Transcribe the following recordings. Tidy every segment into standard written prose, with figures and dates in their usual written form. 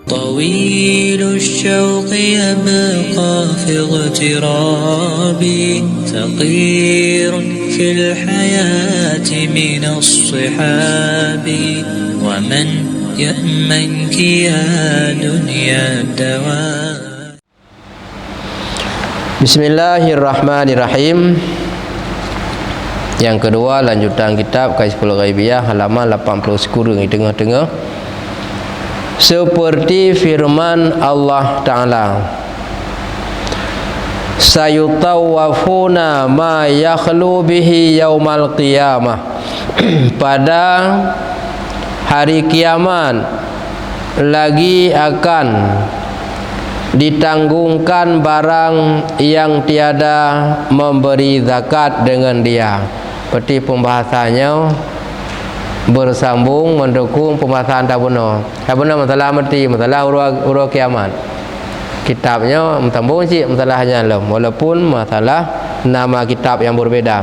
طويل الشوق يبقى في اغترابي ثقير في الحياة من الصحاب ومن يأمنك يا دنيا الدوام. Bismillahirrahmanirrahim. Yang kedua, lanjutan kitab Kasyful Ghaibiyah halaman 80 sekurang di tengah-tengah. Seperti firman Allah Ta'ala, sayutawafuna ma yakhlu bihi yaumal qiyamah. Pada hari kiamat lagi akan ditanggungkan barang yang tiada memberi zakat dengan dia. Seperti pembahasannya bersambung mendukung pembahasan tabuna masalah mati, masalah urut kiamat. Kitabnya sambung sih masalahnya lah, walaupun masalah nama kitab yang berbeza.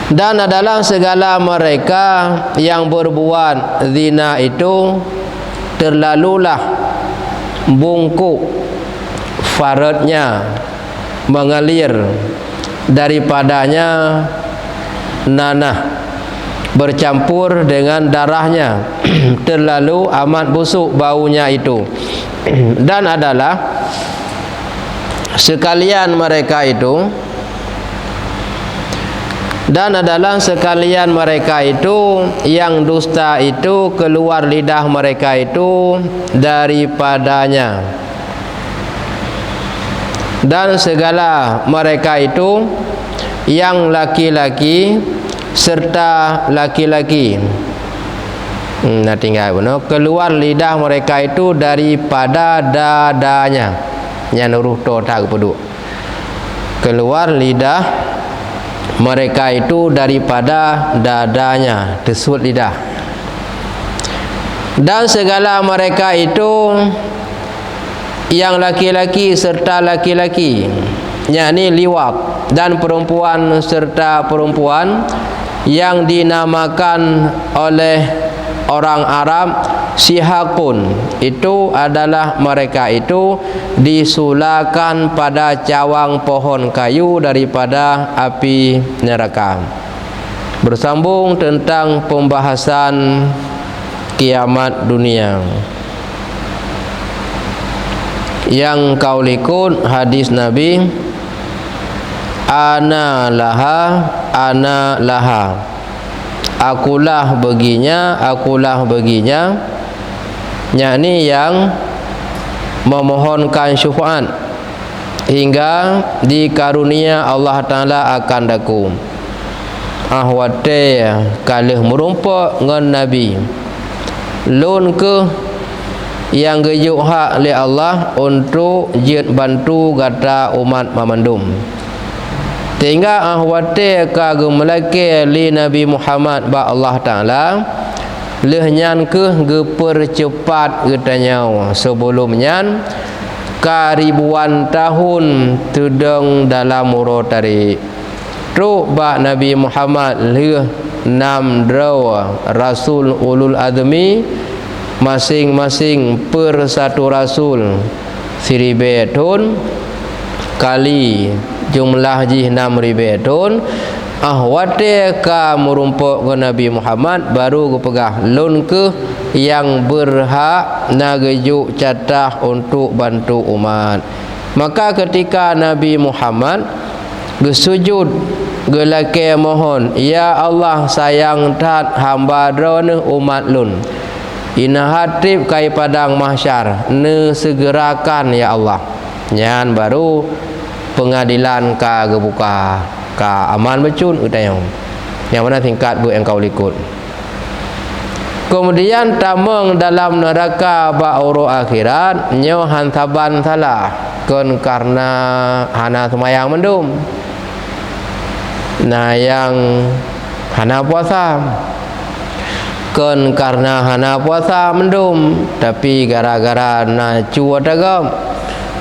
Dan adalah segala mereka yang berbuat zina itu terlalulah bungkuk faradnya mengalir daripadanya nanah bercampur dengan darahnya, terlalu amat busuk baunya itu. Dan adalah sekalian mereka itu yang dusta itu keluar lidah mereka itu daripadanya. Dan segala mereka itu yang laki-laki serta laki-laki, nah tinggal keluar lidah mereka itu daripada dadanya. Yang nuruh to tak peduk. Keluar lidah mereka itu daripada dadanya, tersut lidah. Dan segala mereka itu yang laki-laki serta laki-laki, yakni liwat, dan perempuan serta perempuan yang dinamakan oleh orang Arab sihakun, itu adalah mereka itu disulakan pada cawang pohon kayu daripada api neraka. Bersambung tentang pembahasan kiamat dunia. Yang kau likut hadis Nabi, ana laha, akulah baginya, yakni yang memohonkan syafaat hingga dikarunia Allah Ta'ala akan daku. Ahwate kalih merumpak ngan Nabi lun ke yang gejuk hak oleh Allah untuk jid bantu gata umat mamandum. Sehingga ahwate kagum melaki li Nabi Muhammad ba Allah Ta'ala lehnyan ke gepercepat getanya sebelumnya karibuan tahun tudeng dalam urutari tu ba Nabi Muhammad leh 6 draw rasul ulul azmi, masing-masing per satu rasul siribetun kali jumlah jih 6,000 ton. Ahwate ka merumpuk ke Nabi Muhammad baru ke pegah lun ke yang berhak nagejuk catah untuk bantu umat. Maka ketika Nabi Muhammad gesujud gelake mohon, ya Allah sayang tat hamba drone umat lun, ina hatib kai padang mahsyar ne segerakan ya Allah. Nyan baru pengadilan ka gebuka ka aman becun utayong yang mana tingkat bu engkau likut. Kemudian tameng dalam neraka ba'uru akhirat nyo hantaban salah kon karena hana semayang mendum, nah yang hana puasa kon karena hana puasa mendum, tapi gara-gara na cuat agam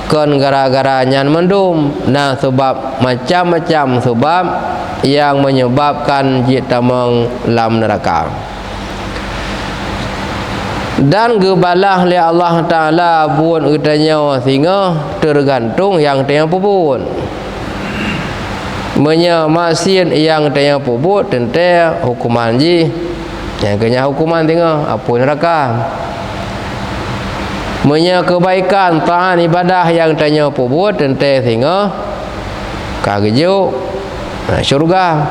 kon gara-gara nyan mendum. Nah sebab macam-macam sebab yang menyebabkan jit tamang lam neraka. dan gebalah oleh Allah Ta'ala buat udanya sehingga tergantung yang tengah puput menyamasin yang tengah puput tentang hukuman ji yang kena hukuman tengah apa neraka menya kebaikan taat ibadah yang tanya puput tentang sehingga kagejuk syurga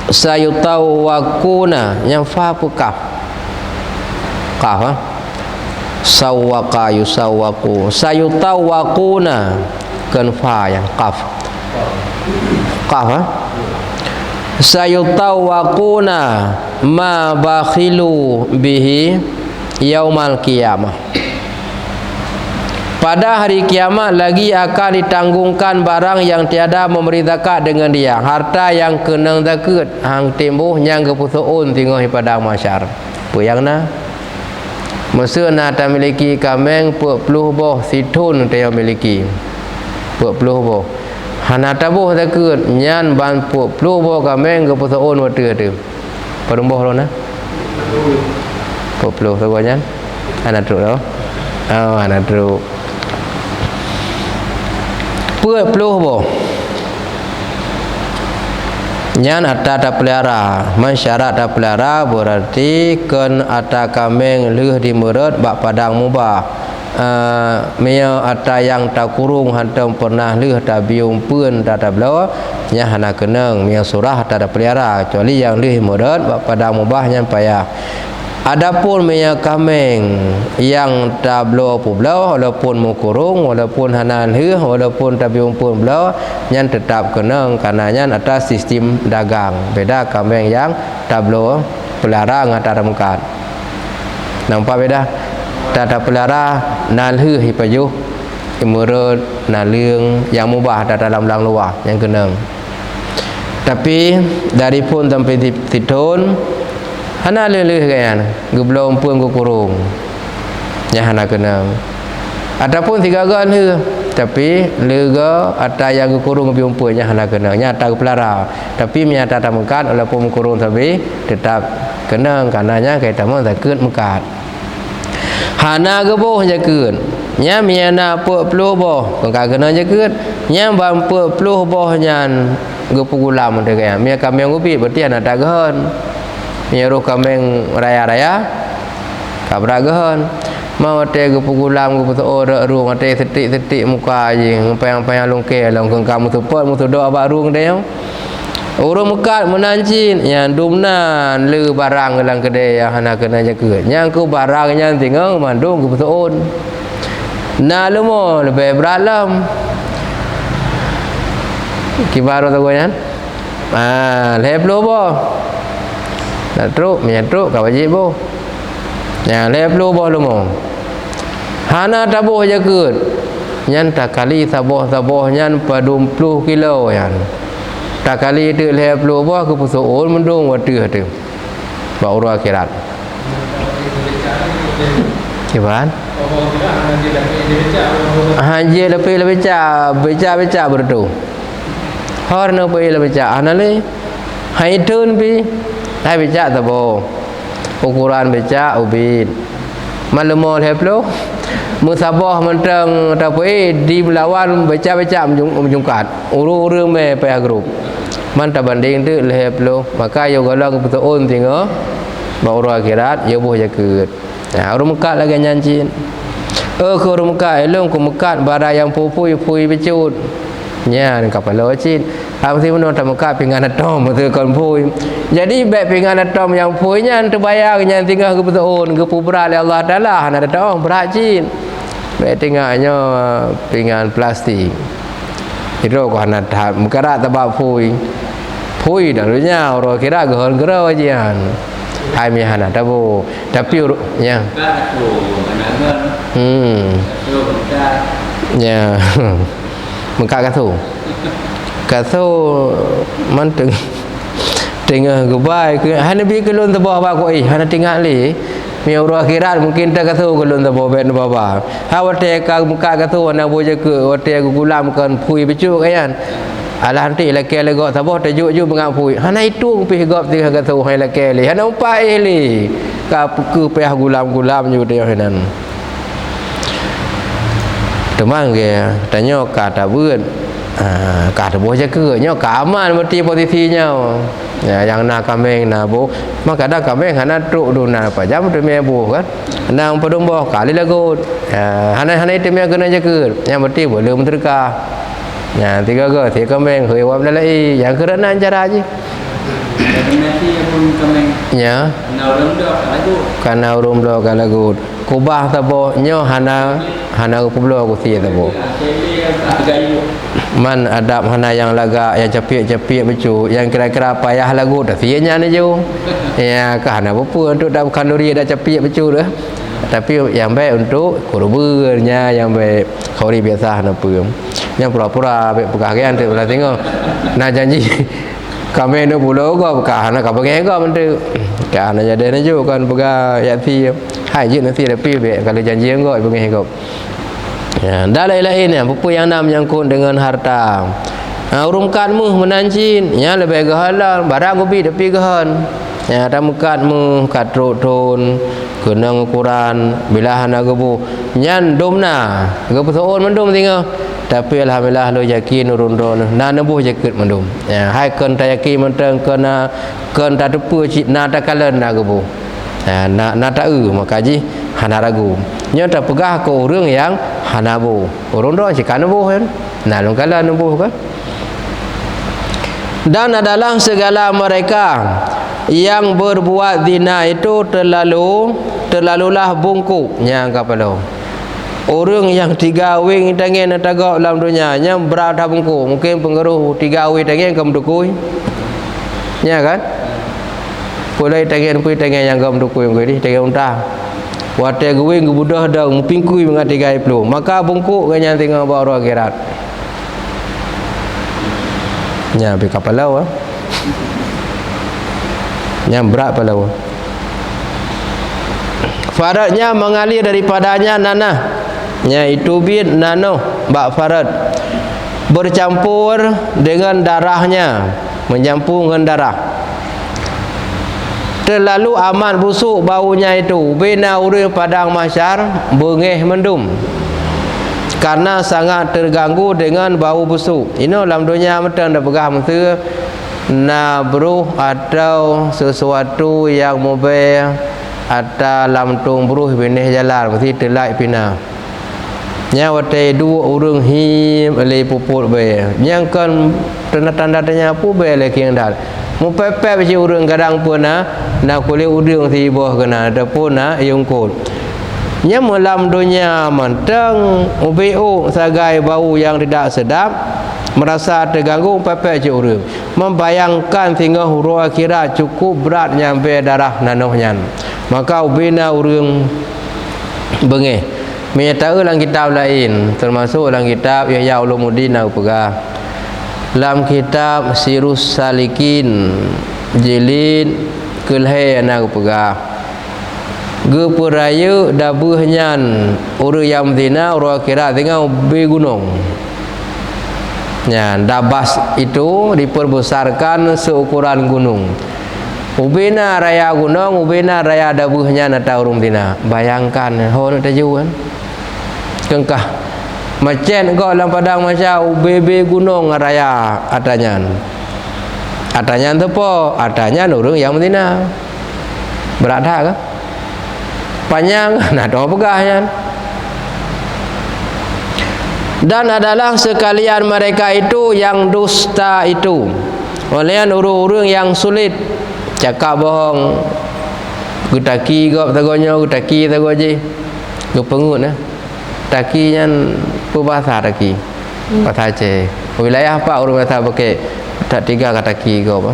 sayutawakuna yang fa kaf sawwaka yusawwaku sayutawakuna kan fa yang qaf sayutawakuna ma bakhilu bihi yaumal qiyamah. Pada hari kiamat lagi akan ditanggungkan barang yang tiada memberi zakat dengan dia, harta yang kena zakat hang timbuh yang keputuun tinggal pada masyar apa yang na masa nak tak miliki kameng 40 boh situn dia miliki 40 boh hana tabuh zakat nyan ban 40 boh kameng keputuun water tu perumboh lo na 40 sebanyak anak truk lo anak truk 40 boh nyan atta tak pelihara masyarakat tak pelihara berarti kan atta kambing leuh di meureut bak padang mubah mea atta yang tak kurung hantam pernah leuh tak biung peun tak belawa nya hana keneng mea surah tak pelihara kecuali yang leuh meureut bak padang mubah nyan payah. Adapun minyak kambing yang tak belau pulau walaupun mukurung walaupun hanan heuh walaupun tak biung pun belau nyan tetap kena karenanya atas sistem dagang beda kambing yang tak belau pelihara ngata mengkat nampak beda tak pelihara nan heuh hipajuh imurut nan leung yang mubah dalam lang luar yang kena tapi dari pun sampai titun hana leleh kan gebelum pun kurung nya hana kena adapun tiga gan he tapi lega ada yang kurung biumpu nya hana kena nya tak pelara tapi menyata tak mengkat walaupun kurung tapi tetap kena karenanya kita mau zakat mengkat hana geboh zakat nya miana 40 boh kengka kena zakat nya ban 40 boh nyan gepugulam de kan mia kami ngupi berarti anak tak gahan nyeruh kambing raya-raya kabragahan mau te gepugulam geputu ora ruang te setik-setik muka je ngepayang-payang lungke long kamu tupot mutu doa barung dia urang mekat menancin yang dumnan le barang dalam kedai yang hana kena jaga yang ku barang yang tinggal mandung geputuun na lemo lebih beralam kibaro tagoyan leblo bo nak truk minyak truk kau wajib boh yang leplu boh lumo hana tabuh jagut nyan tak kali saboh nyan padum 20 kilo yan tak kali tu leplu boh ke pusuun mendung water tu bau ru akhirat kiban haji lebih beca bertu harna pai beca anale hai turn pi hai becak tabo ukuran becak ubin malumol heplo musabah mentang tapi di melawan becak-becak menjungkat urung me payah grup manta banding tu heplo maka yo galang betul tinggal baru akhirat yo boh jaket nah urung mekat lagi nyancin ke urung mekat elong ku mekat barang yang pupui becut nya kapal locin apa sih menurut mekat pingan atom betul kon pui jadi baik pingan atom yang puinya terbayang yang tinggal ke betul ke pubra oleh Allah Taala hana atom beracin baik tinggalnya pingan plastik itu ko hana tahap mekarat tabak pui dalunya orang kira gehon-gero ajian hai mi hana tabu tapi nya nya mekat katu manteng tengah gebai ke hana bi kelon tebah ba ko hana tinggal li mi urang akhirat mungkin tak katu kelon tebah ben baba ha wate ka muka katu ana boje ke wate gulam kan pui becu kan alah nanti laki legok tabah tajuk ju mengapui hana itu pih gop ti harga tu hai laki li hana umpai li ka ke pih gulam-gulam ju dia hanan temang ke tanya kata beun kata boh jaga nya ka aman mesti posisinya ya yang nak kameng na bo maka dah kameng hana truk duna apa jam tu me bo kan nang padung boh kali lagut hana itu me kena jaga yang mesti boleh menterka ya tiga ke thì kameng hơi wam lai yang kerana cara je ya kana urum do kala gut kubah tabo nyo hana kublo ku ti tabo man adab hana yang laga yang capik-capik becu yang kira-kira payah lagu dah sianya ni ju ya ka hana apa untuk dalam kalori dah capik becu dah tapi yang baik untuk kurbannya yang baik kalori biasa hana pun yang pura-pura baik pegawaian tu lah tengok nak janji kami nak pulau kau ka hana ka pengen kau mentu ka hana jadi ni ju kan pegawai ya ti hai je nanti tapi baik kalau janji kau pengen kau ya, dah lain-lain ya, apa yang nak menyangkut dengan harta. Urumkanmu menancin, ya lebih gahalang, barang kopi tapi gahan. Ya, tamukatmu katrotun, kenang ukuran, bila hana gebu, nyan domna, gebu soon mendum tinggal. Tapi alhamdulillah lo yakin urundon, na nebuh jakit mendum. Ya, hai ken ta yakin menteng kena ken ta depu cik na ta kalen na gebu. Ya, na ta makaji hana ragu. Nya ta pegah ko urang yang hanabu urang do si kanabu kan nah lungkala nabu kan dan adalah segala mereka yang berbuat zina itu terlalulah bungkuk nya kapalo orang yang digawing tangan tagak dalam dunia nya berada bungkuk mungkin pengaruh digawing tangan kam dukui nya kan pulai tangan yang kam dukui ngeri tangan untah watai gue budah dah pingkui mengati gai pelu maka bungkuk kanya tengah bawa akhirat nya be kapalau nya berat palau faradnya mengalir daripadanya nanah nya itu bin nano bak farad bercampur dengan darahnya mencampur dengan darah terlalu amat busuk baunya itu bina urang padang mahsyar bengeh mendum karena sangat terganggu dengan bau busuk ini dalam dunia metang dah pegah mentera na beruh atau sesuatu yang mobil atau lamtung beruh benih jalan mesti telak pina nya watai dua urang him le puput be yang kan tanda-tandanya apa be le kiang dal mupepep si urang kadang pun nak kulit udang si bawah kena ada pun yungkul nya malam dunia manteng ubu sagai bau yang tidak sedap merasa terganggu mupepep si urang membayangkan sehingga huru akhirat cukup berat nyampe darah nanohnya maka ubina urang bengeh menyatakan dalam kitab lain termasuk dalam kitab Yahya Ulumuddin Al-Pegah dalam kitab Sirus Salikin jilid kelhai anak pegah geperaya dabuhnyan orang yang zina orang akhirat tengah be gunung ya dabas itu diperbesarkan seukuran gunung ubina raya gunung ubina raya dabuhnya atau orang zina bayangkan ho nak tahu kan kengkah macen kau dalam padang macam UBB gunung raya atanyan tu po atanyan orang yang betina berada ke panjang nah doa pegahnya dan adalah sekalian mereka itu yang dusta itu oleh orang-orang yang sulit cakap bohong gutaki gop tagonya gutaki tagoji gepengut takinya bahasa taki bahasa Aceh wilayah apa orang bahasa pakai tak tiga kata taki ke apa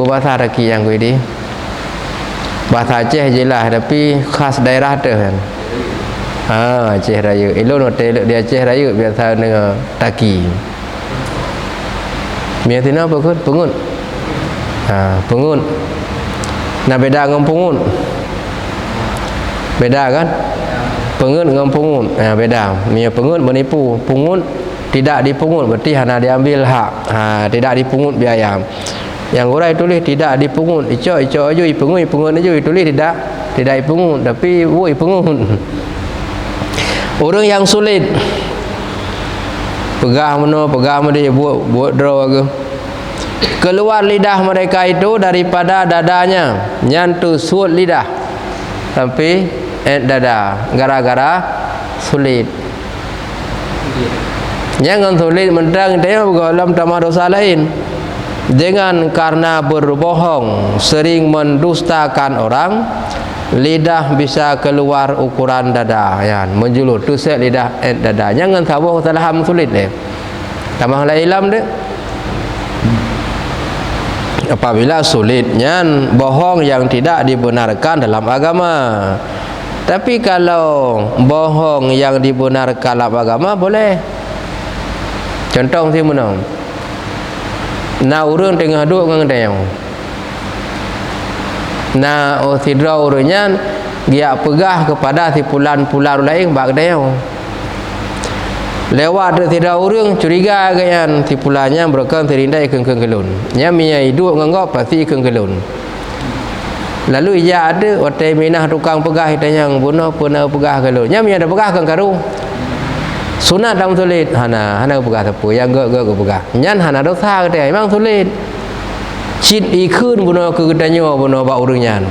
bahasa taki yang gue di bahasa Aceh jelas tapi khas daerah tu kan Aceh Raya elok nak telok di Aceh Raya biasa dengan taki biasa apa kot pengut pengut nak beda dengan pungut beda kan pengut dengan pungut beda. Mia pengut menipu, pungut tidak dipungut, berarti hana diambil hak. Tidak dipungut biaya. Yang urai tulis tidak dipungut, icok aju ipungut aju tulis tidak dipungut, tapi woi pungut. Orang yang sulit pegah dia buat draw ke. Keluar lidah mereka itu daripada dadanya, nyantu suut lidah sampai dada gara-gara sulit. Jangan sulit mentang dia dalam tambah dosa lain. Dengan karena berbohong, sering mendustakan orang, lidah bisa keluar ukuran dada, ya, menjulut tusuk lidah dada. Jangan tahu salah sulit deh. Tambah la ilam deh. Apabila sulitnya bohong yang tidak dibenarkan dalam agama. Tapi kalau bohong yang dibenarkan dalam agama boleh. Contoh si mana? Na urang tengah duduk dengan dia. Na sidra urangnya dia pegah kepada si pulan-pulan lain bak dia. Lewat sidra urang curiga gayan si pulannya berkan terindai keng-keng kelun. Nya mia hidup ngangop pasti keng-kelun. Lalu ia ada otai minah tukang pegah tanya bunuh pernah pegah kelun. Nya mia ada pegah keng karu. Sunat dalam sulit hana pegah tepu yang gak pegah. Nyan hana dosa dia memang sulit. Cit ikun bunuh ke gedanyo bunuh bak urangnya.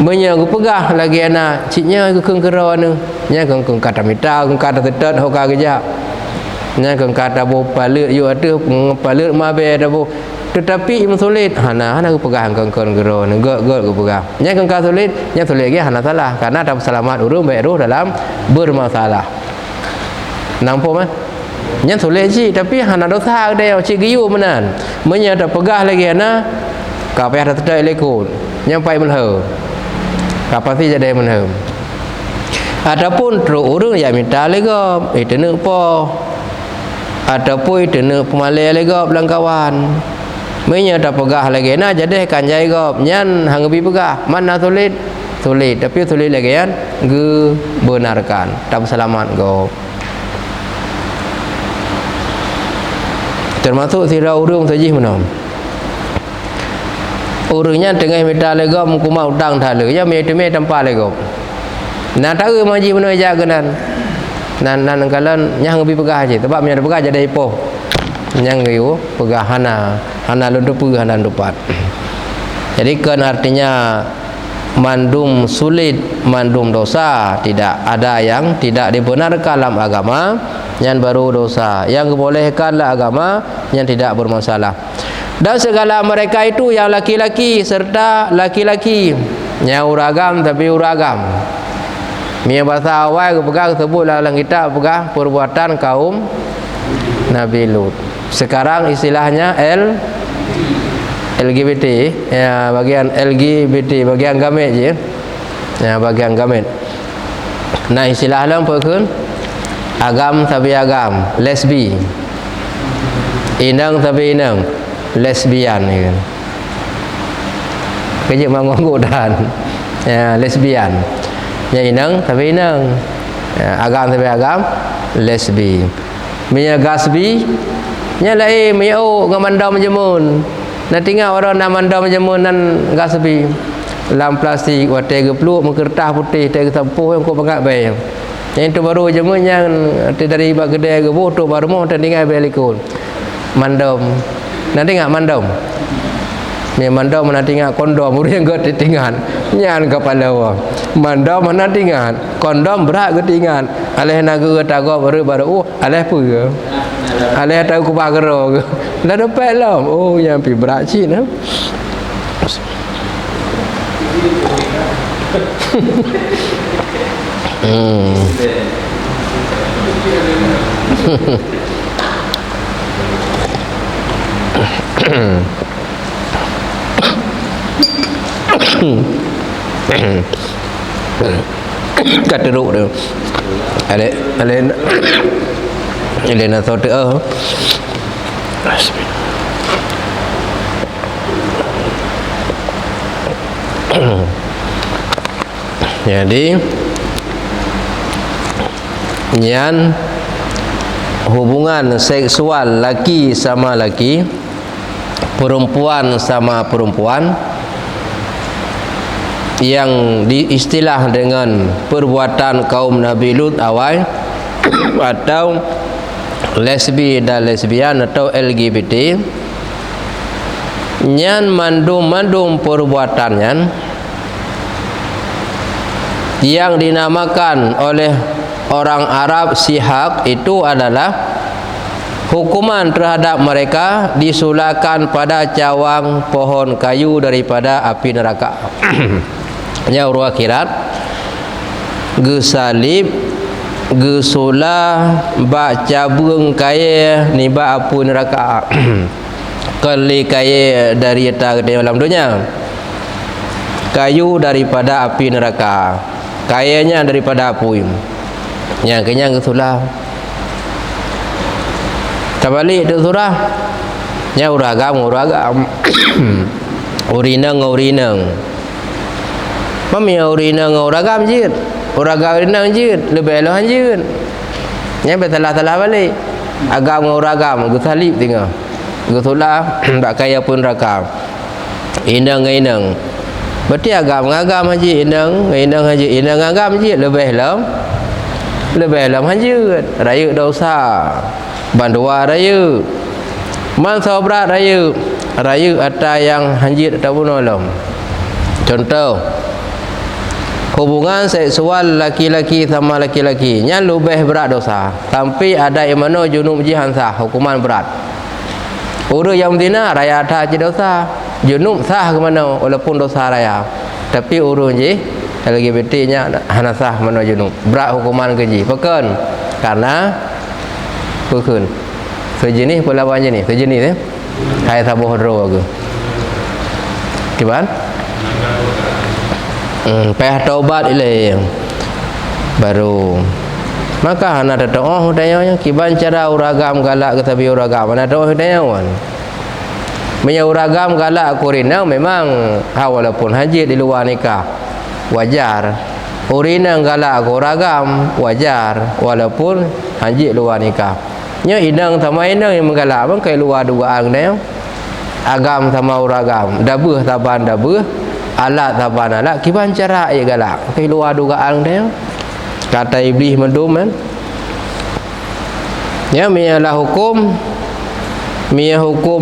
Menya ku pegah lagi anak citnya ke keng kera nu. Nya keng kata mita keng kata tetet hoka geja. Nya keng kata bo palut yu ada palut mabe ada bo. Tetapi im sulit hana ku pegah keng kera nu gak ku pegah. Nya keng ka sulit nya sulit ge hana salah karena tak selamat urang baik roh dalam bermasalah. Nampak mah? Nya sulit sih tapi hana dosa dia cik giyu menan. Menya tak pegah lagi ana ka payah tak tetek lekut. Nya pai menhe. Apa sih jadi menhe. Adapun teruk urang ya minta legop, itu nak po. Ataupun itu nak pemalai legop lang kawan. Menya tak pegah lagi ana jadi kanjai gop. Nyan hang bi pegah. Mana sulit? Sulit tapi sulit lagi kan ge benarkan. Tak selamat gop. Termasuk sira urang sajih menom. Urangnya tengah minta legop ku mau utang thala ya me tanpa legop. Nah tahu maji menom jaganan. Nan kalan nyang bi pegah je sebab nya pegah jadi ipoh. Nyang yu pegah hana lundup hana lupat. Jadi kan artinya mandum sulit, mandum dosa tidak ada yang tidak dibenarkan dalam agama. Yang baru dosa, yang dibolehkanlah agama yang tidak bermasalah. Dan segala mereka itu yang laki-laki serta laki-laki yang uragam tapi uragam. Mia bahasa awal pegang sebutlah dalam kitab pegang perbuatan kaum Nabi Lut. Sekarang istilahnya LGBT ya, bagian LGBT bagian gamet je. Ya, bagian gamet. Nah istilah lain apa kan? Agam tapi agam, lesbi. Inang tapi inang, lesbian ni kan. Kerja manggodan. Ya, lesbian. Ya inang tapi inang. Ya, agam tapi agam, lesbi. Mia gasbi, nya lai mia ngamandam jemun. Na tinggal orang nak mandam jemun nan gasbi. Dalam plastik watai gepluk kertas putih teh tempuh yang kau pengat bayang. Yang itu baru jemun yang dari bak kedai ke botok baru mau tinggal belikun. Mandom. Nanti ngak mandom. Ni mandom nanti ngak kondom urang ke tinggal. Nyan kepala wa. Mandom mana tinggal. Kondom berat ke tinggal. Aleh naga tago baru aleh pu ke. Aleh tahu ku bagero ke. Dah dapat lah. Oh yang pi berat cin ha. Kata teruk tu. Ada nak tahu tu. Jadi nyan hubungan seksual laki sama laki, perempuan sama perempuan, yang diistilah dengan perbuatan kaum Nabi Lut awal atau lesbi dan lesbian atau LGBT, nyan mandum perbuatannya yang dinamakan oleh orang Arab sihak, itu adalah hukuman terhadap mereka disulakan pada cawang pohon kayu daripada api neraka. Nya urut akhirat gesalib gesulah ba cabung kaya ni ba api neraka. Kali kaya dari dalam dunia, kayu daripada api neraka, kayanya daripada api. Yang kenyang gesulah tabalik tu surah nya uragam urinang mami urinang uragam jid urinang jid lebih eloh jid nya betalah balik agam uragam gusalib tengah gusulah tak kaya pun rakam inang berarti agam haji inang agam jid lebih eloh jid raya dosa bandua raya man sobrat raya ada yang hanjit ataupun alam. Contoh hubungan seksual laki-laki sama laki-laki nya lebih berat dosa, tapi ada yang mana junub jihan sah hukuman berat. Orang yang berzina raya ada je dosa, junub sah ke mana walaupun dosa raya, tapi orang je LGBT nya hana sah mana junub, berat hukuman keji pekan karena pukun sejenis pelawan jenis sejenis hai sabuh ro ke kiban peh taubat ile baru maka hana ada doa hudayanya kiban cara uragam galak ke tabi uragam hana doa hudayawan punya uragam galak kurina memang walaupun haji di luar nikah wajar, urina galak uragam wajar walaupun haji luar nikah. Nya inang sama inang yang menggalak bang kai luar dugaan dia. Agam sama uragam, dabuh taban dabuh, alat taban alat, kiban cara ia galak kai luar dugaan dia. Kata iblis mendum kan. Ya mialah hukum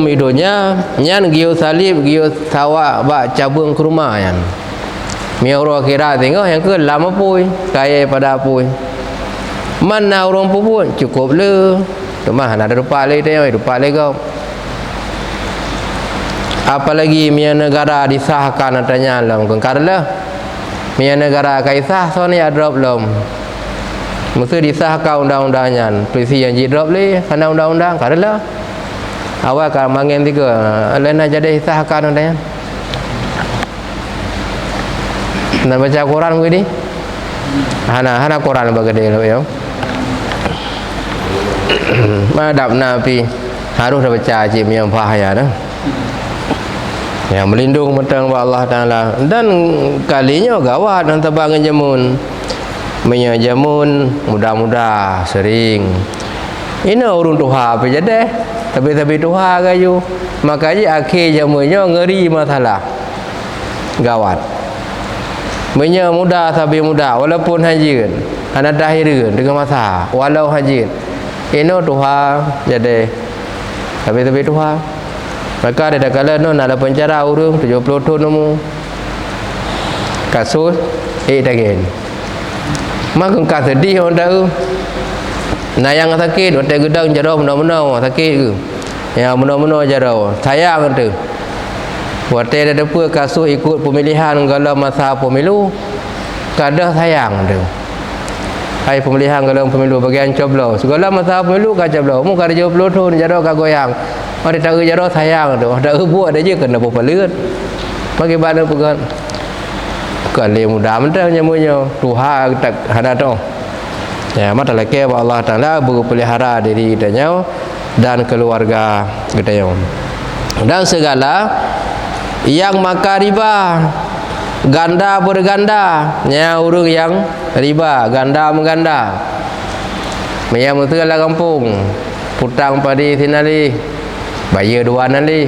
idonya nyan giu salib giu sawak bak cabung ke rumah yan. Mia urang kira tengok yang ke lama pui kaya pada pui. Mana orang pun cukup le. Cuma ada rupa le dia, rupa le kau. Apalagi mia negara disahkan adanya dalam karena mia negara kaisah so ni ada belum. Mesti disahkan undang-undangnya. Presiden yang drop le karena undang-undang karena awak kan mangen tiga lain aja deh disahkan adanya. Nak baca Quran begini? Hana Quran bagade lo ya. Madap Nabi harus dah baca ajib yang bahaya dah. Yang melindung mentang Allah Taala dan kalinya gawat dan tebangan jamun. Menyajamun mudah-mudah sering. Ini urun tuha apa jadi? Tapi tuha kayu. Makanya akhir jamunya ngeri masalah. Gawat. Banyak muda tapi muda walaupun hajin anak dahir dengan masa walau hajin ino tuha jadi tapi tuha maka ada kala no ada penjara urung 70 tahun nemu kasus daging maka kau sedih orang tahu nah yang sakit orang gedang jarau benar-benar sakit ke yang benar-benar jarau sayang tu waktu ada apa kasus ikut pemilihan dalam masa pemilu kada sayang tu. Hai pemilihan dalam pemilu bagian coblos. Segala masa pemilu ka coblos. Mu kada 70 tahun jaro ka goyang. Ada tak jaro sayang tu. Ada buat dia je kena pepelut. Bagi bana pegan. Kali mudah mentang nyamunya Tuhan tak ada tu. Ya mata laki Allah Taala berpelihara diri kita dan keluarga kita. Dan segala yang makan riba ganda berganda nya urang yang riba ganda mengganda Maya mutu lah kampung. Putang padi sinali. Bayar dua nali.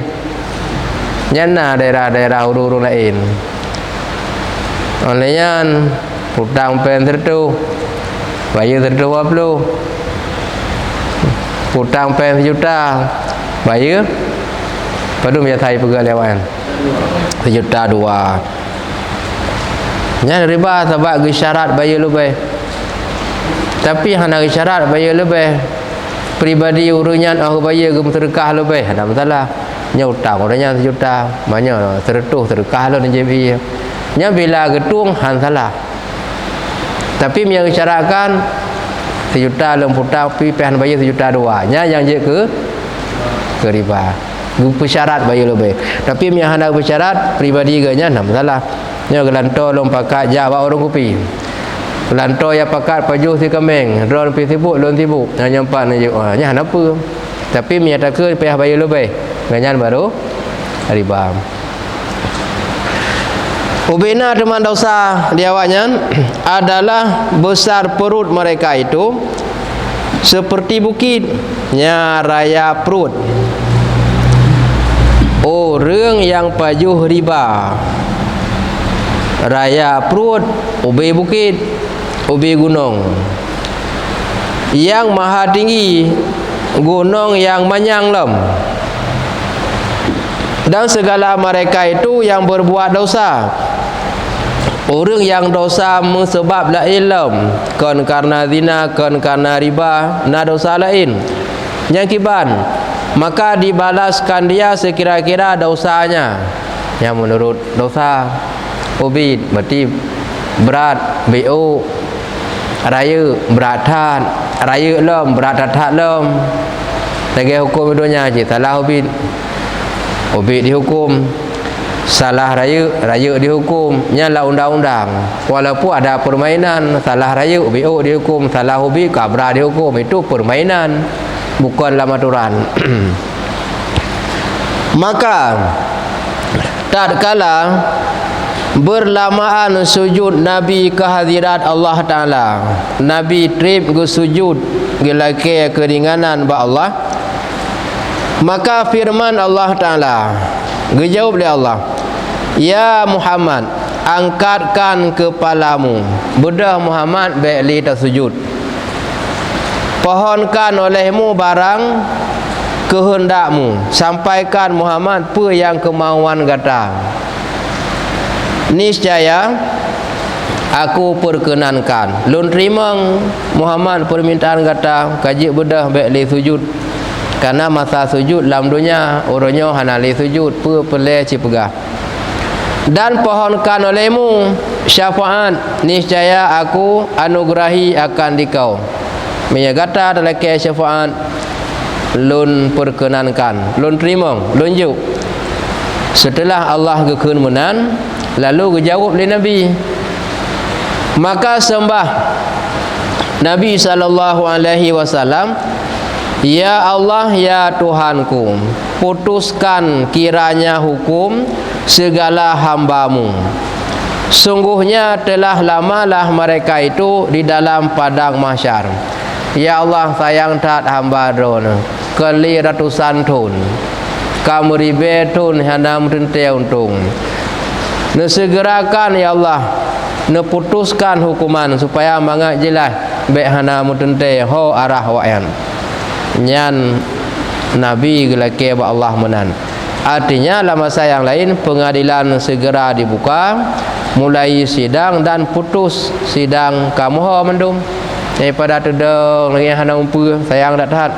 Nyana daerah-daerah uru-uru lain. Olehnya putang pen tertu. Bayar tertu 20. Putang pen 1 juta. Bayar padu minyak Thai pegal lewan 1 juta 2. Nya riba sebab syarat bayar lebih. Tapi hana syarat bayar lebih. Pribadi urunyan bayar ke sedekah lebih, ada masalah. Nya utang orangnya 1 juta. Banyak tertuh sedekah lo JB. Nya bila getung han salah. Tapi yang syaratkan 1 juta lemputang pi pehan bayar 1 juta 2. Nya yang je ke riba. Bersyarat bayar lebih. Tapi yang hendak bersyarat pribadi ganya nak masalah. Nya gelanto long pakat jawab orang kopi. Gelanto ya pakat paju si kambing, ron pi sibuk lon sibuk. Nya nyampak ni nya apa. Tapi mi tak ke payah bayar lebih. Ganyan baru riba. Ubina teman dosa diawaknya adalah besar perut mereka itu seperti bukit nya raya perut. Orang yang pajuh riba raya perut ubi bukit ubi gunung yang maha tinggi gunung yang menyanglem dan segala mereka itu yang berbuat dosa. Orang yang dosa sebab la ilm kan karena zina kan karena riba na dosa lain yang kiban maka dibalaskan dia sekira-kira dosanya yang menurut dosa ubid berarti berat BO raya beratan raya lem berat tak lem lagi hukum dunia je salah ubid dihukum salah raya dihukum nyala undang-undang walaupun ada permainan salah raya BO dihukum salah ubid kabra dihukum itu permainan bukanlah aturan. Maka tatkala berlamaan sujud Nabi ke hadirat Allah Ta'ala, Nabi trip ke sujud gelake keringanan ba Allah, maka firman Allah Ta'ala gejawab oleh Allah, ya Muhammad, angkatkan kepalamu. Bedah Muhammad baikli tersujud. Pohonkan olehmu barang kehendakmu. Sampaikan Muhammad apa yang kemauan kata. Niscaya aku perkenankan. Lun terima Muhammad permintaan kata kaji bedah baikli sujud. Karena masa sujud dalam dunia orangnya hanali sujud peleh cipegah. Dan pohonkan olehmu syafaat, niscaya aku anugerahi akan dikau. Menyagata dalam ke syafaat lun perkenankan, lun terima, lun juk. Setelah Allah gekun menan, lalu dijawab oleh Nabi. Maka sembah Nabi SAW, ya Allah ya Tuhanku, putuskan kiranya hukum segala hambamu. Sungguhnya telah lamalah mereka itu di dalam padang mahsyar. Ya Allah sayang tat hamba drone kali ratusan tahun kamu ribetun hanam tente untung nesegerakan ya Allah neputuskan hukuman supaya mangat jelas baik hanam tente ho arah wayan nyan Nabi gelake ba Allah menan. Artinya dalam masa yang lain pengadilan segera dibuka, mulai sidang dan putus sidang kamu ho mendum daripada tedeng lagi hana umpu sayang tak tahan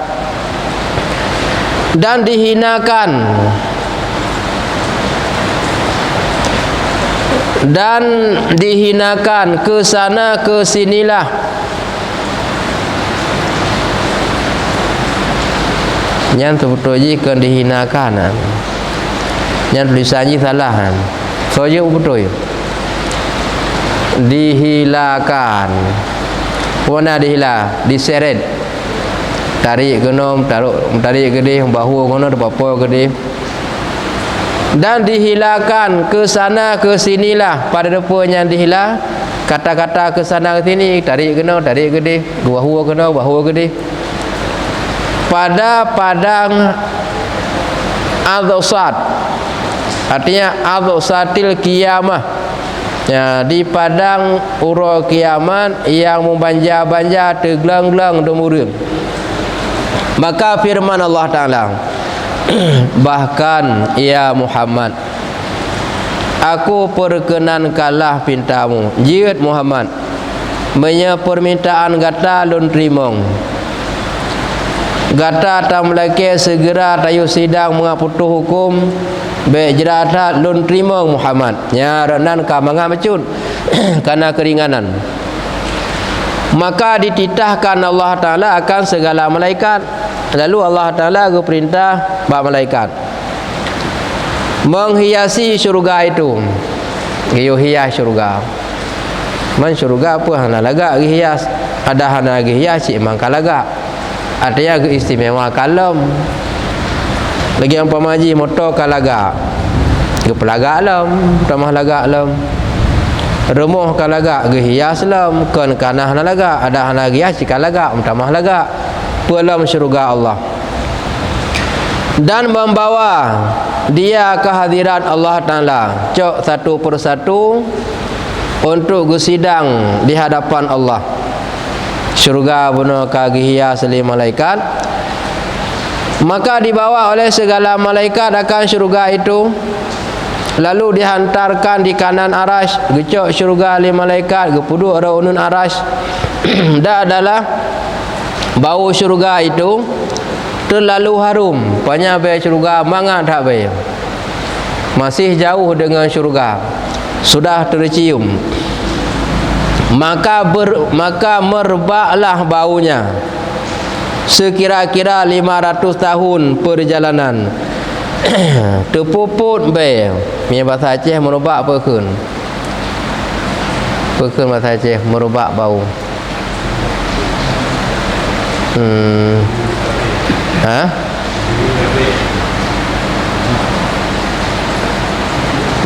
dan dihinakan ke sana ke sinilah. Yang betul je kan dihinakan. Yang tulisannya salah. Soalnya betul. Dihilakan. Wana dihila, diseret. Tarik genom, tarik gede, bahu kono apa gede. Dan dihilakan ke sana ke sinilah pada depan yang dihila kata-kata ke sana ke sini, tarik kena, tarik gede, bahu kena, bahu gede. Pada padang Adzsat, artinya Adzsatil Qiyamah, ya, di padang ura kiamat yang membanja-banja tergelang-gelang demurung. Maka firman Allah Ta'ala, bahkan ya Muhammad, aku perkenankanlah pintamu, jiut Muhammad, menye permintaan gata lun trimong. Gata tam laki segera tayu sidang mengaputuh hukum be jerata lun trimong Muhammad. Ya renan ka manga mecut karena keringanan. Maka dititahkan Allah Ta'ala akan segala malaikat. Lalu Allah Ta'ala perintah bak malaikat menghiasi syurga itu. Giyo hias syurga. Man syurga apa hana laga hias, ada hana hias cik mangka laga. Artinya istimewa kalam. Lagi yang pamaji motor kalaga. Ge pelaga alam, tamah laga alam. Remoh kalaga ge hias alam, kan kanah laga, ada hana hias cik kalaga, tamah laga. Dalam syurga Allah, dan membawa dia ke hadirat Allah Ta'ala cok satu persatu untuk bersidang di hadapan Allah. Syurga benar kagihiya seli malaikat, maka dibawa oleh segala malaikat akan syurga itu, lalu dihantarkan di kanan arash. Gecok syurga li malaikat gepudu raunun arash. Dah adalah bau syurga itu terlalu harum. Banyak be syurga manga tak be. Masih jauh dengan syurga, sudah tercium. Maka merebaklah baunya. Sekira-kira 500 tahun perjalanan. Terpuput be. Punya bahasa Aceh merebak pekun. Pekun bahasa Aceh merebak bau.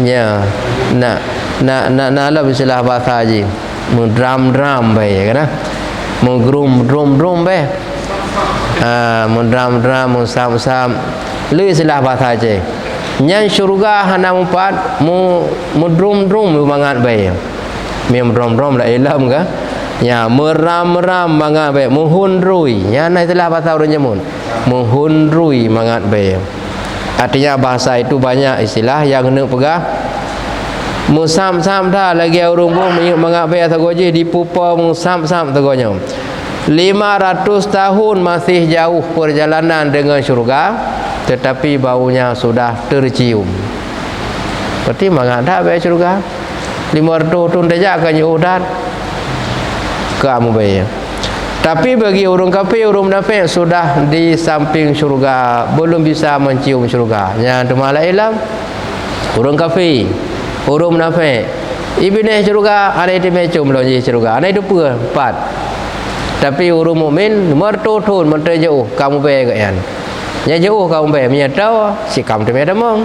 Ya, nak lah istilah bahasa Haji. Mendram-dram baik kan? Menggerum-drum baik. Mendram-dram, musam-sam. Lu istilah bahasa Aceh. Nyan syurga hana mumpat, mudrum-drum mangat baik. Mendram-dram lah ilam kan? Ya, meram-ram mangat baik, menghundrui. Ya, nah itulah bahasa orang Jamun. Menghundrui mangat baik. Artinya bahasa itu banyak istilah yang kena pegah. Musam-sam dah lagi orang pun mangat baik atau goji dipupa musam-sam tegonya. 500 tahun masih jauh perjalanan dengan syurga, tetapi baunya sudah tercium. Berarti mangat dah baik syurga. 500 tahun saja akan nyudat. Kamu bayar. Tapi bagi orang kafir, orang munafik sudah di samping syurga, belum bisa mencium syurga. Yang malah ilam orang kafir, orang munafik. Ibne syurga ada itu mencium loji syurga. Ana itu pun 4. Tapi orang mukmin mertutun menteri jauh kamu bayar kan. Nya jauh kamu bayar menyatawa si kamu tu medamong.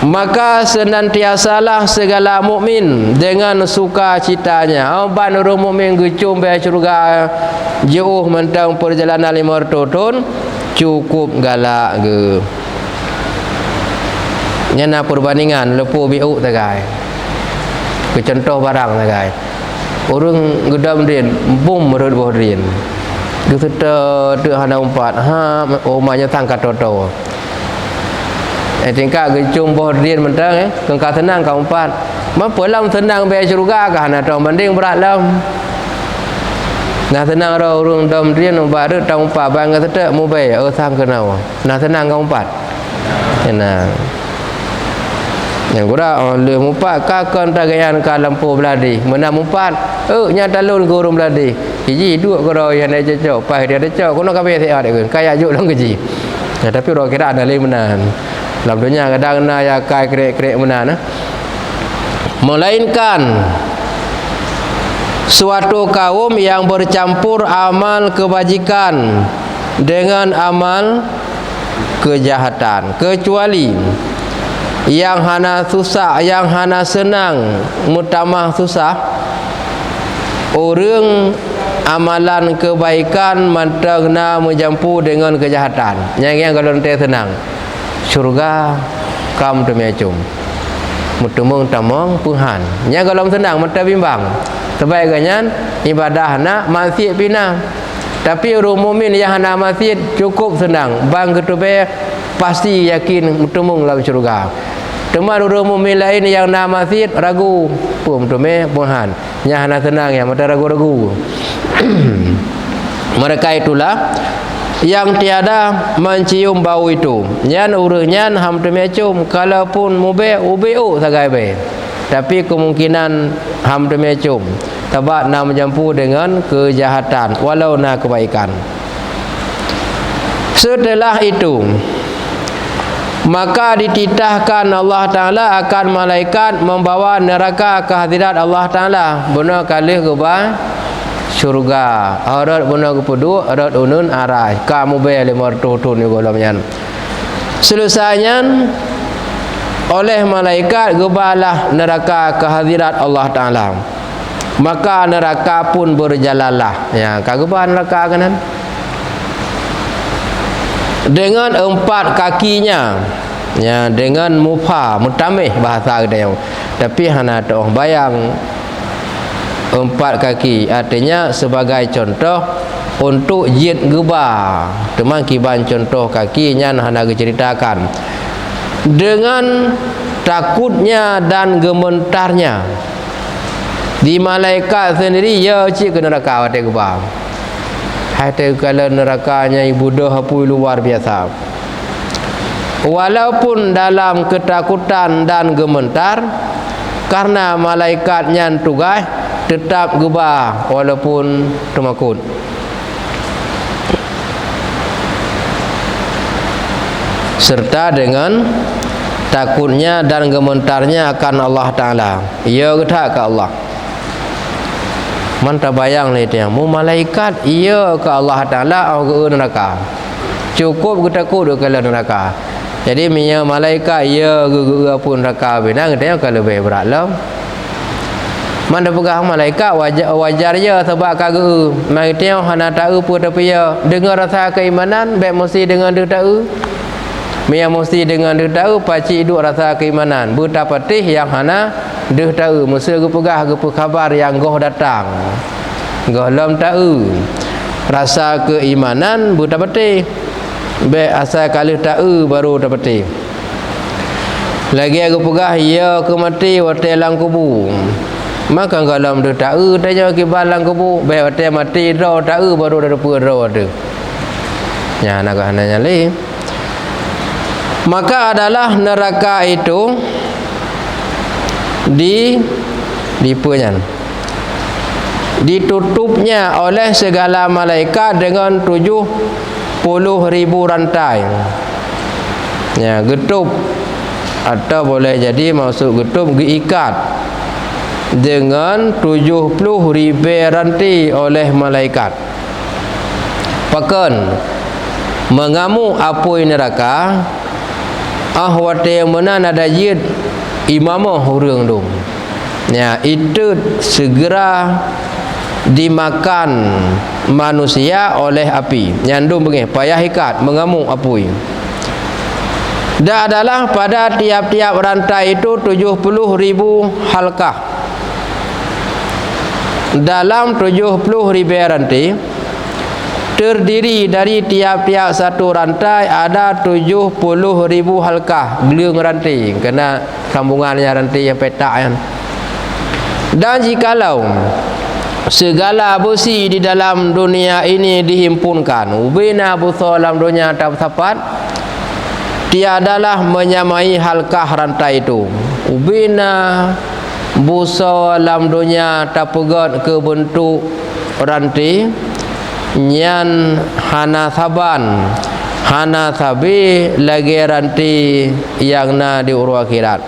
Maka senantiasalah segala mukmin dengan sukacitanya. Ban orang mukmin gecum be syurga jauh mentang perjalanan 500 tahun cukup galak ge. Nyana perbandingan lepu biu tagai. Kecontoh barang tagai. Orang gedam din bum merut boh din. Gitu te hana umpat ha omanya tangkat toto. Tingkat gecung boh din mentang kengka tenang ka umpat. Mampu lam tenang be syurga ka hana tong banding berat lam. Nah tenang ro urung dom din umpat de tong umpat bang ka mu be sang kenau. Nah tenang ka umpat. Tenang. Yang gura le mumpat ka kon tagayan ka lampu beladi. Menam mumpat. Nya talun ke urung beladi. Hiji dua ko yang ada cocok. Pai dia ada cocok kono ka be se ada kan. Kaya juk long keji. Nah tapi ro kira ada le menan. Dalam dunia kadang na ya kai krek-krek menan. Melainkan suatu kaum yang bercampur amal kebajikan dengan amal kejahatan, kecuali yang hana susah, yang hana senang, mutamah susah, orang amalan kebaikan mantagna menjampu dengan kejahatan. Yang kalau nanti senang, syurga kam temecum, mutumung tamong Tuhan. Yang kalau senang mata bimbang, sebaiknya ibadah nak masjid pina. Tapi orang mukmin yang hana masjid cukup senang, bang ketube pasti yakin mutumung dalam syurga. Teman orang mukmin lain yang nak masjid ragu, pun mutume Tuhan. Yang hana senang yang mata ragu-ragu. Mereka itulah yang tiada mencium bau itu. Nyan urunyan ham temecum, kalaupun mube ubeu sagai be. Tapi kemungkinan ham temecum sebab nak menjampu dengan kejahatan walau nak kebaikan. Setelah itu maka dititahkan Allah Ta'ala akan malaikat membawa neraka ke hadirat Allah Ta'ala. Benar kali keba syurga. Arat benar kepedu, arat unun arah. Kamu bayar 500 tun ni golamnya. Selesainya oleh malaikat gebalah neraka ke hadirat Allah Ta'ala. Maka neraka pun berjalanlah. Ya, kagubah neraka kanan. Dengan 4 kakinya, ya, dengan mufa mutamih bahasa dia. Tapi hana tak bayang 4 kaki, artinya sebagai contoh untuk jid geba. Teman kiban contoh kakinya hana diceritakan. Dengan takutnya dan gementarnya di malaikat sendiri ya cik ke neraka wate geba. Hati kalau nerakanya ibu dah hapui luar biasa. Walaupun dalam ketakutan dan gementar, karena malaikatnya tugas tetap gebah walaupun temakut. Serta dengan takutnya dan gementarnya akan Allah Ta'ala. Ia ketak ke Allah. Man tak bayang ni dia, mu malaikat ia ke Allah Ta'ala atau ke neraka. Cukup kita takut ke neraka. Jadi minyak malaikat ia ke pun neraka bina kita kalau lebih berat lah. Man dah pegang malaikat wajar je sebab kagak mai tengok hana tahu pun tapi ya dengar rasa keimanan baik mesti dengan dia tahu. Minyak mesti dengan dia tahu pacik hidup rasa keimanan. Buta patih yang hana dia tahu mesti ke pegah ke khabar yang goh datang. Goh lam tahu. Rasa keimanan buta patih. Baik asal kali tahu baru dapat. Lagi aku pegah ya ke mati wate lang kubur. Maka kalau dia tahu tanya ke balang kubur baik wate mati ro tahu baru ada pun ro ada. Ya nak hananya le. Maka adalah neraka itu ditutupnya oleh segala malaikat dengan 70.000 rantai. Ya, getup atau boleh jadi maksud getup diikat dengan 70.000 rantai oleh malaikat. Pakan mengamuk apoi neraka ahwate yang mana ada jid imamah hurung dong. Ya, itu segera dimakan manusia oleh api. Nyandung begini, payah ikat mengamuk apui. Dan adalah pada tiap-tiap rantai itu 70.000 halkah. Dalam 70.000 rantai terdiri dari tiap-tiap satu rantai ada 70.000 halkah gelang rantai kena sambungannya rantai yang petak kan. Dan jikalau segala besi di dalam dunia ini dihimpunkan ubina busa dalam dunia tak sapat tiadalah menyamai halkah rantai itu. Ubina busa dalam dunia tak pegat ke bentuk rantai nyan hana saban hana sabi lagi ranti yang na di urwa akhirat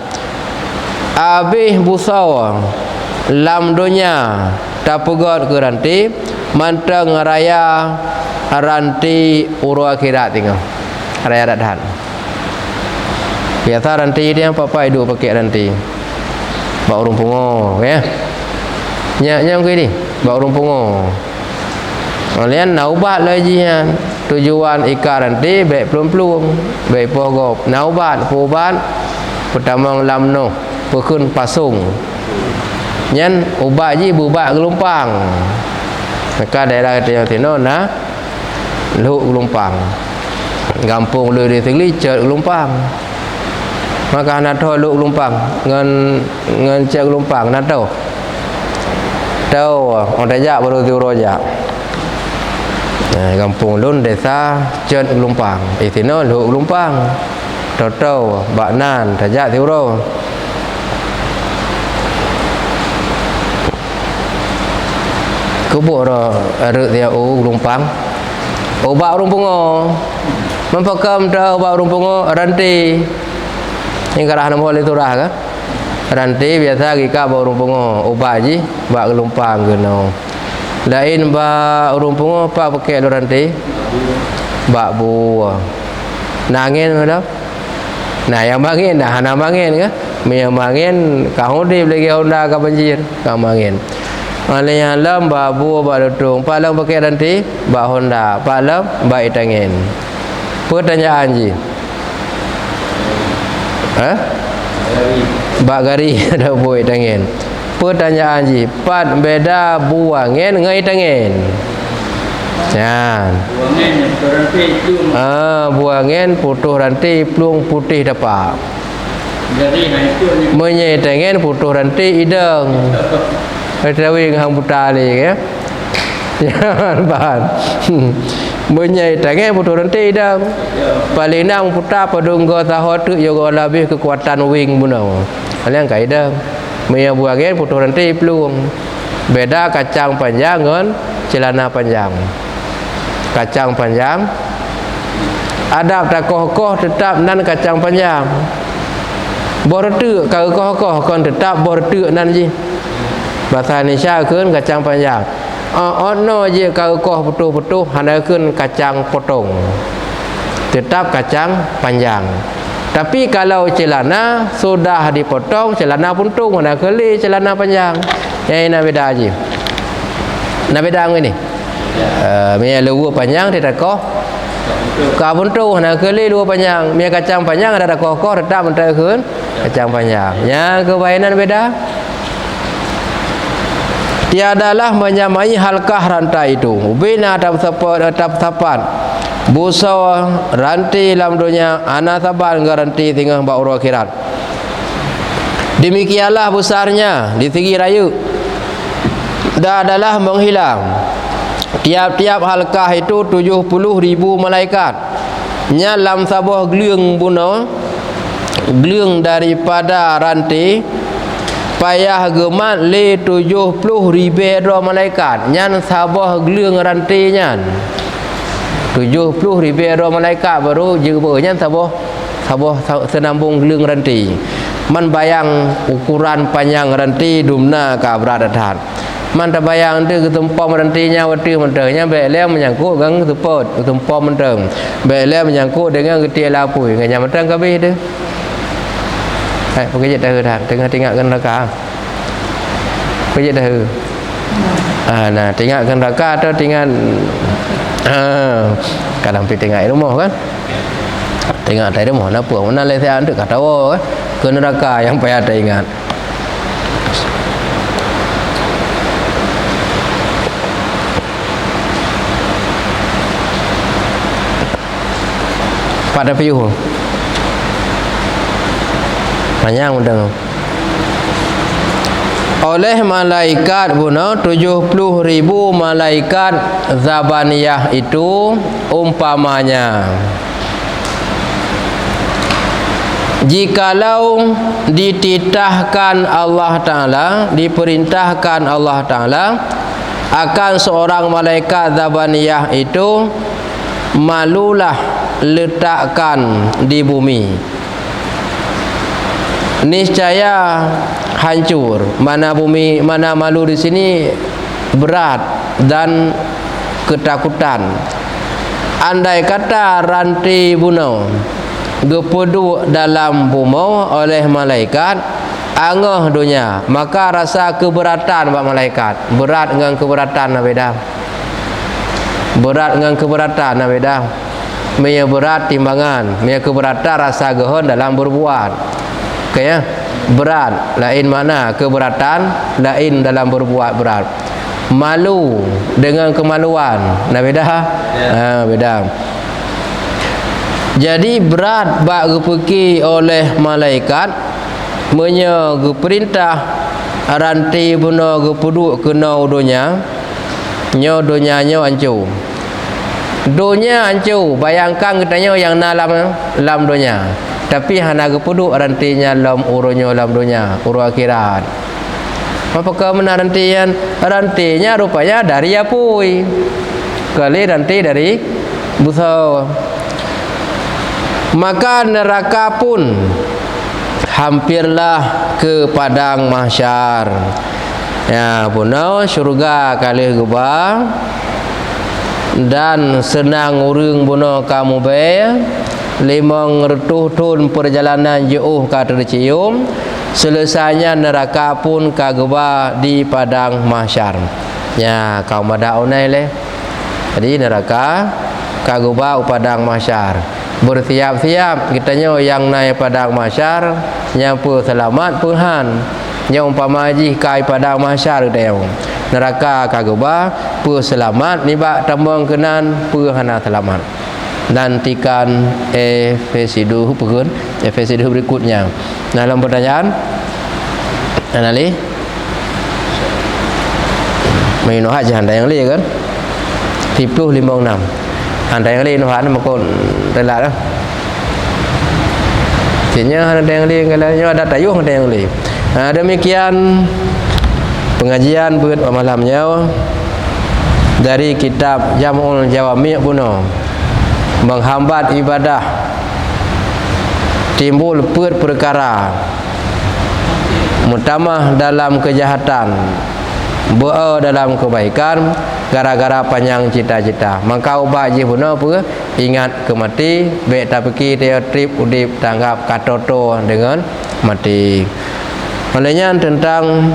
abih busaw lam dunia tak pegat ke ranti mantang raya ranti urwa akhirat tinggal raya datang Biasa ranti dia apa hidup pakai ranti. Bak urung pungo ya. Nya ni. Bak urung pungo. Kalian naubat lagi ya. Tujuan ikat ranti baik pelum-pelum, baik pogop. Naubat ubat pertama lam noh, pekun pasung. Nyan ubat ji bubat gelumpang. Maka daerah yang tino na lu gelumpang. Gampung lu di Tegli cer gelumpang. Maka nak tahu lu gelumpang ngan cer gelumpang nak tahu. Tahu orang Dajak baru tu rojak. Kampung lun desa cer gelumpang. Tino lu gelumpang. Tahu baknan Dajak tiuro. Kubur ada dia gelumpang. Obat urung pungo. Mempakam dah obat urung pungo ranti. Ini kerah nama boleh turah ke? Ranti biasa kita bawa urung pungo. Obat ji bak gelumpang kena. Lain bak urung pungo pak pakai lu ranti. Bak buah. Nangin dah. Nah yang bangin dah, hana bangin ke? Yang bangin kau di lagi Honda ke banjir, kau bangin. Oleh yang lam babu bak lutung, palang pakai ranti, bak Honda, palang bak itangin. Pertanyaan ji. Bak gari ada buat itangin. Pertanyaan ji, pat beda buangin ngai itangin. Jangan. Buangin putuh ranti plung putih dapat. Menyai itangin putuh ranti ideng. Tawi hang putar ni ya. Jangan bahan. Menyai tangan putus ranti dah. Paling nak putar padunggo sahot tu juga lebih kekuatan wing bunau. Kalian kaidah. Menyai buangin putus ranti pelung. Beda kacang panjang dengan celana panjang. Kacang panjang adab tak kokoh tetap nan kacang panjang. Bortu kalau kokoh kon tetap bortu nan je. Bahasa Indonesia kan kacang panjang. Ono je kalau koh putuh-putuh hana kan kacang potong. Tetap kacang panjang. Tapi kalau celana sudah dipotong, celana puntung, hana keli celana panjang. Yang ini beda je. Nak beda ni. Mia luar panjang tidak koh. Kau puntung hana keli luar panjang. Mia kacang panjang ada koh-koh tetap mentah kan kacang panjang. Yang kebainan beda. Tiadalah menyamai halkah rantai itu. Bina atap sapan. Busa rantai dalam dunia ana saban garanti tinggal bau akhirat. Demikianlah besarnya di segi raya. Dah adalah menghilang. Tiap-tiap halkah itu 70,000 malaikat. Nya lam sabah gleung buno. Gleung daripada rantai payah gemat le 70,000 malaikat nyan sabah gleung rantai nyan 70,000 malaikat baru jeba nyan sabah senambung gleung rantai man bayang ukuran panjang rantai dumna ka beradat man ta bayang tu ketempom rantai nya watu mentenya belem menyangkut gang tepot ketempom menteng belem menyangkut dengan getia lapui nganya menteng kabeh tu. Pergi dah dah tengah-tengahkan neraka. Pergi dah. Nah tengahkan neraka atau tinggal kadang pergi tengah rumah kan. Tengah dari rumah apa? Mana le saya antuk kata kan. Ke neraka yang payah ingat. Pada piuh. Panjang undang. Oleh malaikat buno 70,000 malaikat zabaniyah itu umpamanya. Jikalau dititahkan Allah Ta'ala, diperintahkan Allah Ta'ala akan seorang malaikat zabaniyah itu malulah letakkan di bumi. Niscaya hancur. Mana bumi, mana malu di sini berat dan ketakutan. Andai kata rantai buno gepeduk dalam bumi oleh malaikat angah dunia, maka rasa keberatan buat malaikat. Berat dengan keberatan nak beda. Berat dengan keberatan nak beda. Maya berat timbangan, maya keberatan rasa gehon dalam berbuat. Okey ya. Berat lain makna, keberatan lain dalam berbuat berat. Malu dengan kemaluan nak beda. Beda. Jadi berat bak gepeki oleh malaikat menya geperintah ranti buna gepuduk kena dunia, nyo dunia nyo hancur. Dunia hancur, bayangkan katanya yang lam dunia. Tapi hana gepuduk rantinya lam urunyo lam dunia, uru akhirat. Apakah mana rantian? Rantinya rupanya dari apui. Kali ranti dari busa. Maka neraka pun hampirlah ke padang mahsyar. Ya, punau syurga kali geba dan senang urang buno kamu be limang retuh tun perjalanan jauh ka tercium, selesainya neraka pun kageba di padang mahsyar. Ya, kaum ada onai le. Jadi neraka kageba padang mahsyar. Bersiap-siap kitanya yang naik padang mahsyar nyampu selamat Tuhan. Nya umpama haji kai padang mahsyar teu. Neraka kageba pu selamat nibak tambang kenan pu hana selamat. Nantikan episode pukun episode berikutnya. Dalam pertanyaan Anali Maino haja anda yang li kan 1056 anda yang li nuhan makon telat dah. Kini anda yang li kalau ada tayuh anda yang li. Demikian pengajian buat malamnya dari kitab Jam'ul Jawami' puno. Menghambat ibadah, timbul perkara mutamah dalam kejahatan, bu'a dalam kebaikan, gara-gara panjang cita-cita. Maka ubah je puno apa? Ingat ke mati, baik tak fikir dia trip udip tanggap katoto dengan mati. Olehnya tentang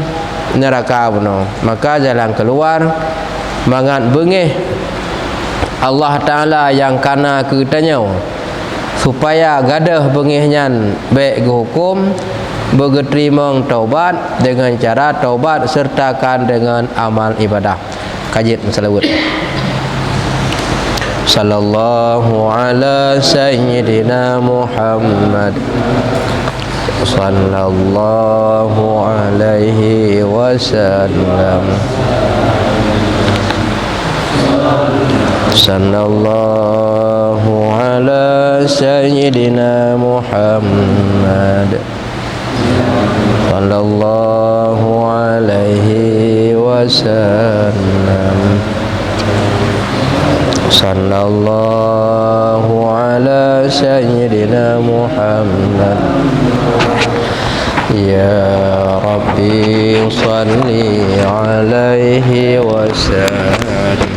neraka puno. Maka jalan keluar mangat bengih Allah Ta'ala yang kana ketanya supaya gadah bengihnya baik ke hukum bergerimang taubat dengan cara taubat sertakan dengan amal ibadah. Kajit salawat. Sallallahu ala sayyidina Muhammad sallallahu alaihi wasallam. Sallallahu ala sayyidina Muhammad sallallahu alaihi wasallam. Sallallahu ala sayyidina Muhammad. Ya Rabbi salli alaihi wasallam.